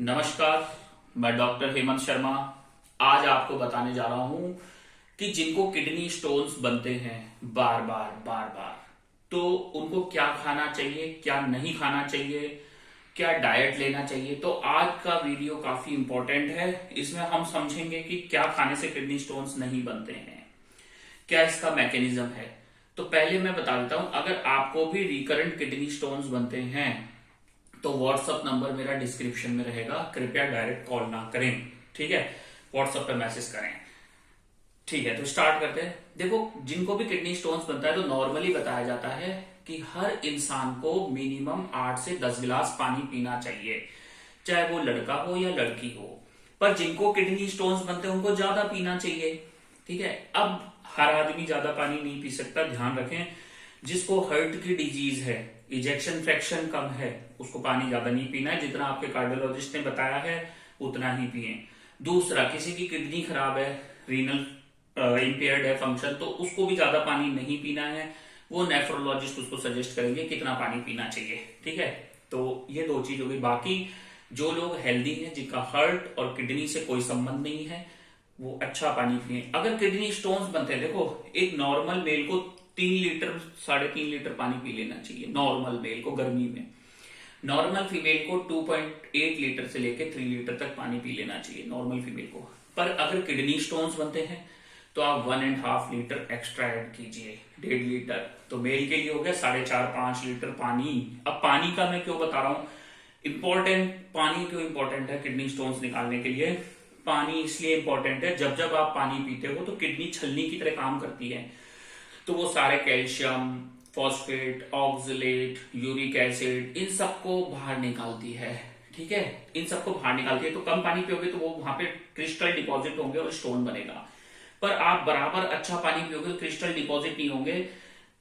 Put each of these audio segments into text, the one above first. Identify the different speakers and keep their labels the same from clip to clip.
Speaker 1: नमस्कार। मैं डॉक्टर हेमंत शर्मा आज आपको बताने जा रहा हूं कि जिनको किडनी स्टोन्स बनते हैं बार बार तो उनको क्या खाना चाहिए, क्या नहीं खाना चाहिए, क्या डाइट लेना चाहिए। तो आज का वीडियो काफी इंपॉर्टेंट है। इसमें हम समझेंगे कि क्या खाने से किडनी स्टोन्स नहीं बनते हैं, क्या इसका मैकेनिज्म है। तो पहले मैं बता देता हूं, अगर आपको भी रिकरेंट किडनी स्टोन्स बनते हैं तो व्हाट्सअप नंबर मेरा डिस्क्रिप्शन में रहेगा, कृपया डायरेक्ट कॉल ना करें, ठीक है। व्हाट्सएप पे मैसेज करें, ठीक है। तो स्टार्ट करते हैं। देखो, जिनको भी किडनी स्टोन्स बनता है तो नॉर्मली बताया जाता है कि हर इंसान को मिनिमम 8 से 10 गिलास पानी पीना चाहिए, चाहे वो लड़का हो या लड़की हो। पर जिनको किडनी स्टोन्स बनते हैं उनको ज्यादा पीना चाहिए, ठीक है। अब हर आदमी ज्यादा पानी नहीं पी सकता, ध्यान रखें। जिसको हार्ट की डिजीज है, इजेक्शन फ्रैक्शन कम है, उसको पानी ज्यादा नहीं पीना है। जितना आपके कार्डियोलॉजिस्ट ने बताया है उतना ही पिए। दूसरा, किसी की किडनी खराब है, रीनल इंपेयर्ड है फंक्शन, तो उसको भी ज्यादा पानी नहीं पीना है। वो नेफ्रोलॉजिस्ट उसको सजेस्ट करेंगे कितना पानी पीना चाहिए, ठीक है। तो ये दो चीज हो गई। बाकी जो लोग हेल्दी हैं, जिनका हार्ट और किडनी से कोई संबंध नहीं है, वो अच्छा पानी पिए। अगर किडनी स्टोन्स बनते हैं, देखो, एक नॉर्मल मेल को 3 लीटर 3.5 लीटर पानी पी लेना चाहिए, नॉर्मल मेल को गर्मी में। नॉर्मल फीमेल को 2.8 लीटर से लेकर 3 लीटर तक पानी पी लेना चाहिए, नॉर्मल फीमेल को। पर अगर किडनी स्टोन्स बनते हैं तो आप 1.5 लीटर एक्स्ट्रा ऐड कीजिए, 1.5 लीटर। तो मेल के लिए हो गया 4.5-5 लीटर पानी। अब पानी का मैं क्यों बता रहा हूं, इंपॉर्टेंट पानी क्यों इंपॉर्टेंट है किडनी स्टोन्स निकालने के लिए। पानी इसलिए इंपॉर्टेंट है, जब जब आप पानी पीते हो तो किडनी छलनी की तरह काम करती है। तो वो सारे calcium, phosphate, oxalate, uric acid, इन सबको बाहर निकालती है, ठीक है। इन सबको बाहर निकालती है। तो कम पानी पियोगे तो वो वहां पे क्रिस्टल डिपॉजिट होंगे और स्टोन बनेगा। पर आप बराबर अच्छा पानी पियोगे तो क्रिस्टल डिपॉजिट नहीं होंगे,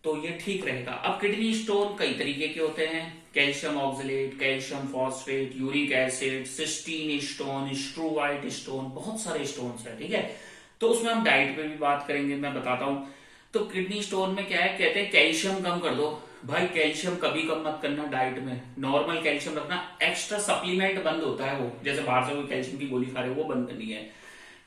Speaker 1: तो ये ठीक रहेगा। अब किडनी स्टोन कई तरीके के होते हैं, calcium oxalate, calcium phosphate, uric acid, cysteine stone, struvite stone, बहुत सारे स्टोन है, ठीक है। तो उसमें हम डाइट पे भी बात करेंगे, मैं बताता हूं। तो किडनी स्टोन में क्या है, कहते हैं कैल्शियम कम कर दो। भाई कैल्शियम कभी कम मत करना डाइट में, नॉर्मल कैल्शियम रखना। एक्स्ट्रा सप्लीमेंट बंद होता है, वो जैसे बाहर से कोई कैल्शियम की गोली खा रहे हो वो बंद करनी है।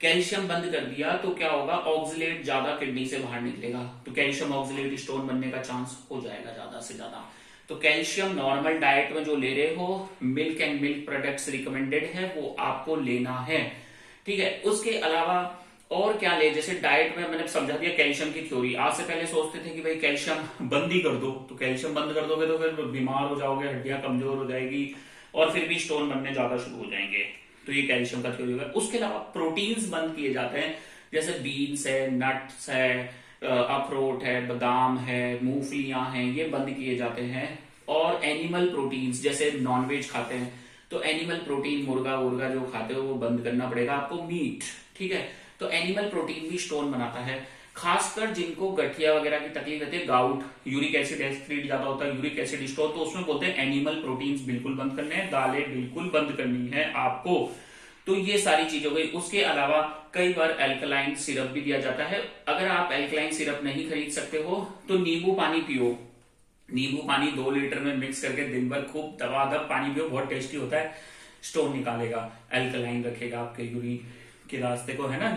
Speaker 1: कैल्शियम बंद कर दिया तो क्या होगा, ऑक्सलेट ज्यादा किडनी से बाहर निकलेगा, तो कैल्शियम ऑक्सलेट स्टोन बनने का चांस हो जाएगा ज्यादा से ज्यादा। तो कैल्शियम नॉर्मल डाइट में जो ले रहे हो, milk and milk products recommended है, वो आपको लेना है, ठीक है। उसके अलावा और क्या ले, जैसे डाइट में मैंने समझा दिया कैल्शियम की थ्योरी। आज से पहले सोचते थे कि भाई कैल्शियम बंद ही कर दो, तो कैल्शियम बंद कर दोगे तो फिर बीमार हो जाओगे, हड्डियां कमजोर हो जाएगी और फिर भी स्टोन बनने ज्यादा शुरू हो जाएंगे। तो ये कैल्शियम का थ्योरी होगा। उसके अलावा प्रोटीन्स बंद किए जाते हैं, जैसे बीन्स है, नट्स है, अखरोट है, बादाम है, मूंगफलियां हैं, ये बंद किए जाते हैं। और एनिमल प्रोटीन्स, जैसे नॉनवेज खाते हैं तो एनिमल प्रोटीन, मुर्गा वुर्गा जो खाते हो वो बंद करना पड़ेगा आपको, मीट, ठीक है। तो एनिमल प्रोटीन भी स्टोन बनाता है। खासकर जिनको गठिया वगैरह की तकलीफ रहती है, गाउट, यूरिक एसिड एस्ट्रीट ज्यादा होता है, यूरिक एसिड स्टोन, तो उसमें बोलते हैं एनिमल प्रोटीन्स बिल्कुल बंद करने हैं, दालें बिल्कुल बंद करनी है आपको। तो ये सारी चीज हो गई। उसके अलावा कई बार एल्कलाइन सिरप भी दिया जाता है। अगर आप एल्कलाइन सिरप नहीं खरीद सकते हो तो नींबू पानी पियो। नींबू पानी 2 लीटर में मिक्स करके दिन भर खूब दबादब पानी पियो, बहुत टेस्टी होता है, स्टोन निकालेगा, एल्कलाइन रखेगा आपके यूरिन के रास्ते को, है ना।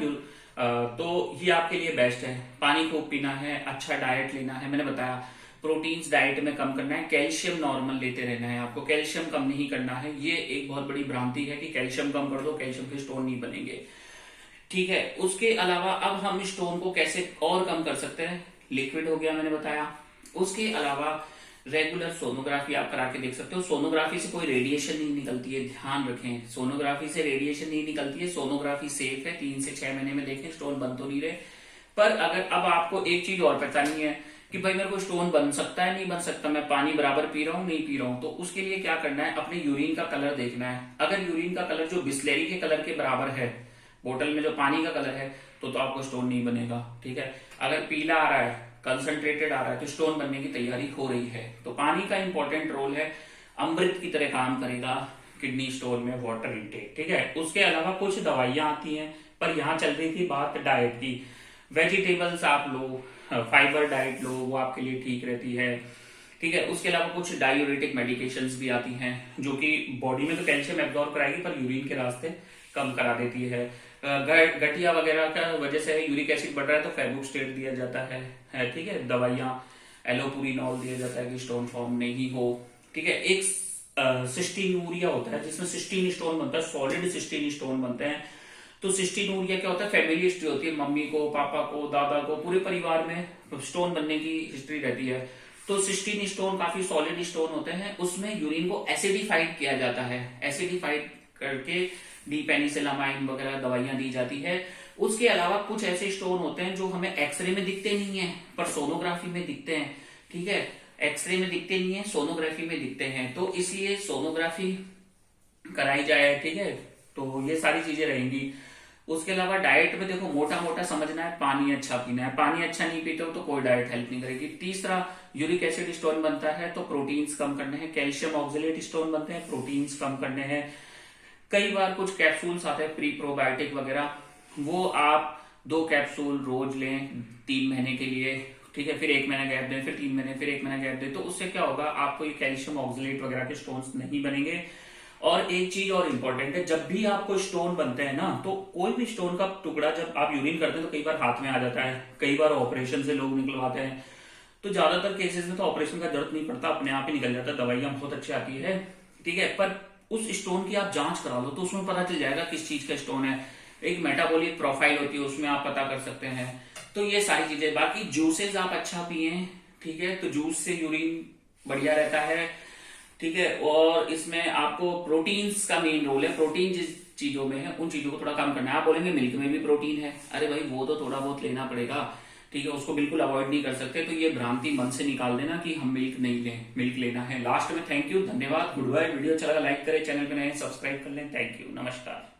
Speaker 1: तो ये आपके लिए बेस्ट है। पानी खूब पीना है, अच्छा डाइट लेना है, मैंने बताया। प्रोटीन्स डाइट में कम करना है, कैल्शियम नॉर्मल लेते रहना है आपको, कैल्शियम कम नहीं करना है। ये एक बहुत बड़ी भ्रांति है कि कैल्शियम कम कर दो कैल्शियम के स्टोन नहीं बनेंगे, ठीक है। उसके अलावा अब हम स्टोन को कैसे और कम कर सकते हैं, लिक्विड हो गया मैंने बताया। उसके अलावा रेगुलर सोनोग्राफी आप करा के देख सकते हो। सोनोग्राफी से कोई रेडिएशन नहीं निकलती है, ध्यान रखें, सोनोग्राफी से रेडिएशन नहीं निकलती है। सोनोग्राफी सेफ है, 3 से 6 महीने में देखें स्टोन बन तो नहीं रहे। पर अगर अब आपको एक चीज और पहचाननी है कि भाई मेरे को स्टोन बन सकता है नहीं बन सकता, मैं पानी बराबर पी रहा हूं नहीं पी रहा हूं, तो उसके लिए क्या करना है, अपने यूरिन का कलर देखना है। अगर यूरिन का कलर जो बिस्लेरी के कलर के बराबर है, बोतल में जो पानी का कलर है, तो आपको स्टोन नहीं बनेगा, ठीक है। अगर पीला आ रहा है, कंसंट्रेटेड आ रहा है, तो स्टोन बनने की तैयारी हो रही है। तो पानी का इंपॉर्टेंट रोल है, अमृत की तरह काम करेगा किडनी स्टोन में वाटर इनटेक, ठीक है। उसके अलावा कुछ दवाइयां आती हैं, पर यहाँ चल रही थी बात डाइट की। वेजिटेबल्स आप लो, फाइबर डाइट लो, वो आपके लिए ठीक रहती है। ठीक है। उसके अलावा कुछ डायूरेटिक मेडिकेशंस भी आती हैं जो कि बॉडी में तो कैल्शियम एब्जॉर्ब कराएगी पर यूरिन के रास्ते कम करा देती है। गठिया वगैरह का वजह से यूरिक एसिड बढ़ रहा है तो फेबुस्टेट दिया जाता है, ठीक है। दवाइयां एलोपुरिनॉल दिया जाता है कि स्टोन फॉर्म नहीं हो, ठीक है। एक सिस्टीनूरिया होता है जिसमें सिस्टीन स्टोन बनता है, सॉलिड सिस्टीन स्टोन बनते हैं। तो सिस्टीनूरिया क्या होता है, फैमिली हिस्ट्री होती है, मम्मी को, पापा को, दादा को, पूरे परिवार में स्टोन बनने की हिस्ट्री रहती है। तो सिस्टीन स्टोन काफी सॉलिड स्टोन होते हैं, उसमें यूरिन को एसिडिफाइड किया जाता है, एसिडिफाइड करके डीपेनिसिलामाइन वगैरह दवाइयां दी जाती है। उसके अलावा कुछ ऐसे स्टोन होते हैं जो हमें एक्सरे में दिखते नहीं है पर सोनोग्राफी में दिखते हैं, ठीक है। एक्सरे में दिखते नहीं है, सोनोग्राफी में दिखते हैं, तो इसलिए सोनोग्राफी कराई जाए, ठीक है। तो ये सारी चीजें रहेंगी। उसके अलावा डाइट में देखो मोटा मोटा समझना है, पानी अच्छा पीना है, पानी अच्छा नहीं पीते हो तो कोई डाइट हेल्प नहीं करेगी। तीसरा, यूरिक एसिड स्टोन बनता है तो प्रोटीन्स कम करने हैं, कैल्शियम ऑक्सलेट स्टोन बनते हैं, प्रोटीन्स कम करने हैं। कई बार कुछ कैप्सूल्स आते हैं प्री प्रोबायोटिक वगैरह, वो आप 2 कैप्सूल रोज लें 3 महीने के लिए, ठीक है। फिर 1 महीना गैप दें, फिर 3 महीने, फिर 1 महीना गैप दें, तो उससे क्या होगा, आपको ये कैल्शियम ऑक्सलेट वगैरह के स्टोन्स नहीं बनेंगे। और एक चीज और इंपॉर्टेंट है, जब भी आपको स्टोन बनते हैं ना, तो कोई भी स्टोन का टुकड़ा जब आप यूरिन करते हैं तो कई बार हाथ में आ जाता है, कई बार ऑपरेशन से लोग निकलवाते हैं, तो ज्यादातर केसेस में तो ऑपरेशन का जरूरत नहीं पड़ता, अपने आप ही निकल जाता है, दवाइयां बहुत अच्छी आती है, ठीक है। पर उस स्टोन की आप जांच करा लो तो उसमें पता चल जाएगा किस चीज का स्टोन है। एक मेटाबॉलिक प्रोफाइल होती है, उसमें आप पता कर सकते हैं। तो ये सारी चीजें, बाकी जूसेस आप अच्छा पिए, ठीक है, तो जूस से यूरिन बढ़िया रहता है, ठीक है। और इसमें आपको प्रोटीन्स का मेन रोल है, प्रोटीन जिस चीजों में है उन चीजों को थोड़ा कम करना है। आप बोलेंगे मिल्क में भी प्रोटीन है, अरे भाई वो तो थोड़ा बहुत लेना पड़ेगा, ठीक है, उसको बिल्कुल अवॉइड नहीं कर सकते। तो ये भ्रांति मन से निकाल देना कि हम मिल्क नहीं लें, मिल्क लेना है। लास्ट में थैंक यू, धन्यवाद, गुड बाय। वीडियो अच्छा लगा लाइक करें, चैनल पे नए सब्सक्राइब कर लें। थैंक यू, नमस्कार।